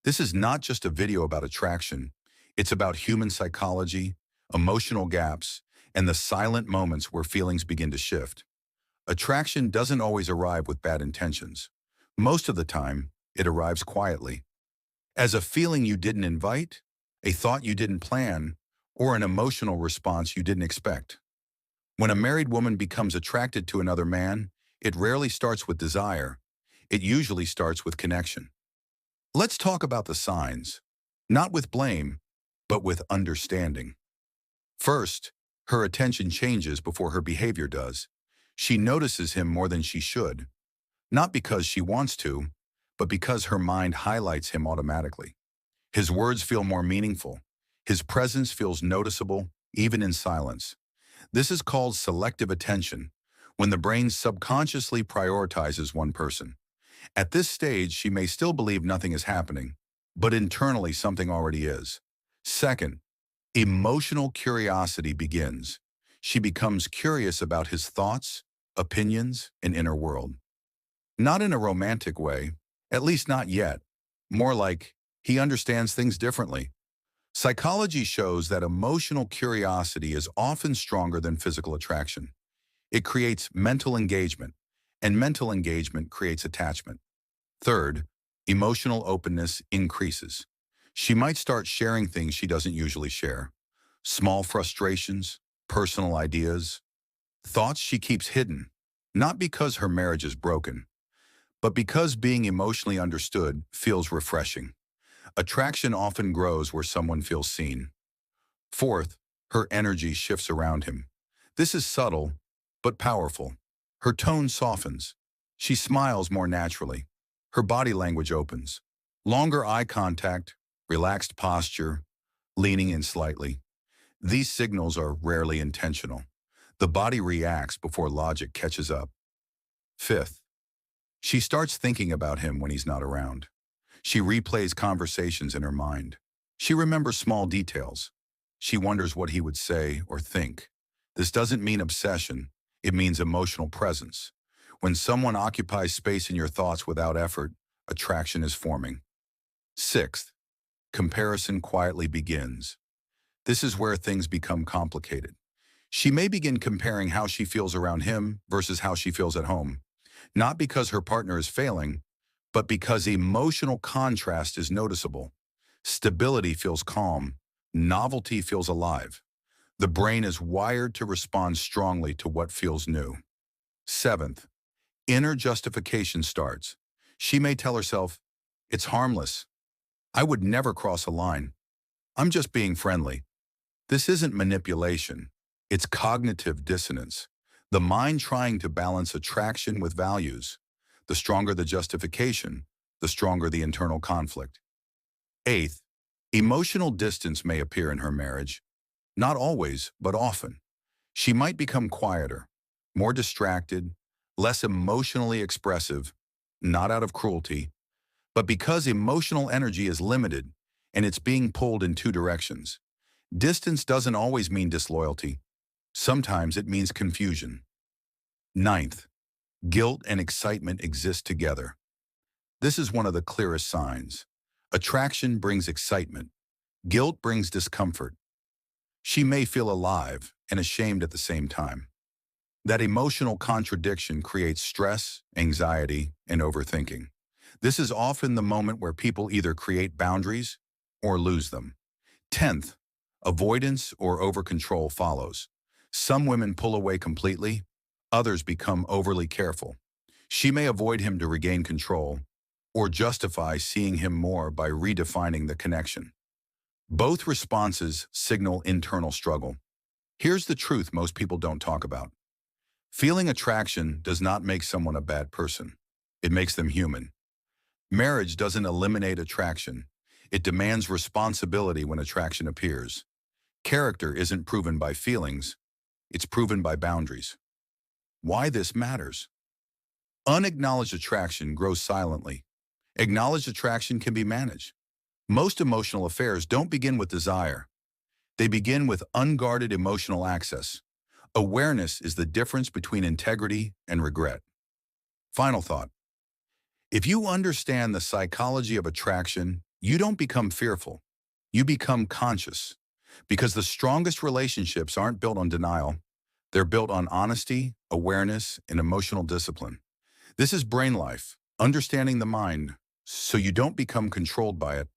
This is not just a video about attraction. It's about human psychology, emotional gaps, and the silent moments where feelings begin to shift. Attraction doesn't always arrive with bad intentions. Most of the time, it arrives quietly. As a feeling you didn't invite, a thought you didn't plan, or an emotional response you didn't expect. When a married woman becomes attracted to another man, it rarely starts with desire. It usually starts with connection. Let's talk about the signs, not with blame, but with understanding. First, her attention changes before her behavior does. She notices him more than she should, not because she wants to, but because her mind highlights him automatically. His words feel more meaningful. His presence feels noticeable, even in silence. This is called selective attention, when the brain subconsciously prioritizes one person. At this stage, she may still believe nothing is happening, but internally something already is. Second, emotional curiosity begins. She becomes curious about his thoughts, opinions, and inner world. Not in a romantic way, at least not yet. More like, he understands things differently. Psychology shows that emotional curiosity is often stronger than physical attraction. It creates mental engagement, and mental engagement creates attachment. Third, emotional openness increases. She might start sharing things she doesn't usually share. Small frustrations, personal ideas, thoughts she keeps hidden, not because her marriage is broken, but because being emotionally understood feels refreshing. Attraction often grows where someone feels seen. Fourth, her energy shifts around him. This is subtle, but powerful. Her tone softens. She smiles more naturally. Her body language opens. Longer eye contact, relaxed posture, leaning in slightly. These signals are rarely intentional. The body reacts before logic catches up. Fifth, she starts thinking about him when he's not around. She replays conversations in her mind. She remembers small details. She wonders what he would say or think. This doesn't mean obsession. It means emotional presence. When someone occupies space in your thoughts without effort, attraction is forming. Sixth, comparison quietly begins. This is where things become complicated. She may begin comparing how she feels around him versus how she feels at home. Not because her partner is failing, but because emotional contrast is noticeable. Stability feels calm. Novelty feels alive. The brain is wired to respond strongly to what feels new. Seventh, inner justification starts. She may tell herself, "It's harmless. I would never cross a line. I'm just being friendly." This isn't manipulation. It's cognitive dissonance. The mind trying to balance attraction with values. The stronger the justification, the stronger the internal conflict. Eighth, emotional distance may appear in her marriage. Not always, but often. She might become quieter, more distracted, less emotionally expressive, not out of cruelty, but because emotional energy is limited and it's being pulled in two directions. Distance doesn't always mean disloyalty. Sometimes it means confusion. Ninth, guilt and excitement exist together. This is one of the clearest signs. Attraction brings excitement. Guilt brings discomfort. She may feel alive and ashamed at the same time. That emotional contradiction creates stress, anxiety, and overthinking. This is often the moment where people either create boundaries or lose them. Tenth, avoidance or over-control follows. Some women pull away completely, others become overly careful. She may avoid him to regain control or justify seeing him more by redefining the connection. Both responses signal internal struggle. Here's the truth most people don't talk about. Feeling attraction does not make someone a bad person. It makes them human. Marriage doesn't eliminate attraction. It demands responsibility when attraction appears. Character isn't proven by feelings. It's proven by boundaries. Why this matters? Unacknowledged attraction grows silently. Acknowledged attraction can be managed. Most emotional affairs don't begin with desire. They begin with unguarded emotional access. Awareness is the difference between integrity and regret. Final thought. If you understand the psychology of attraction, You don't become fearful. You become conscious. Because the strongest relationships aren't built on denial. They're built on honesty, awareness, and emotional discipline. This is Brain Life, understanding the mind so you don't become controlled by it.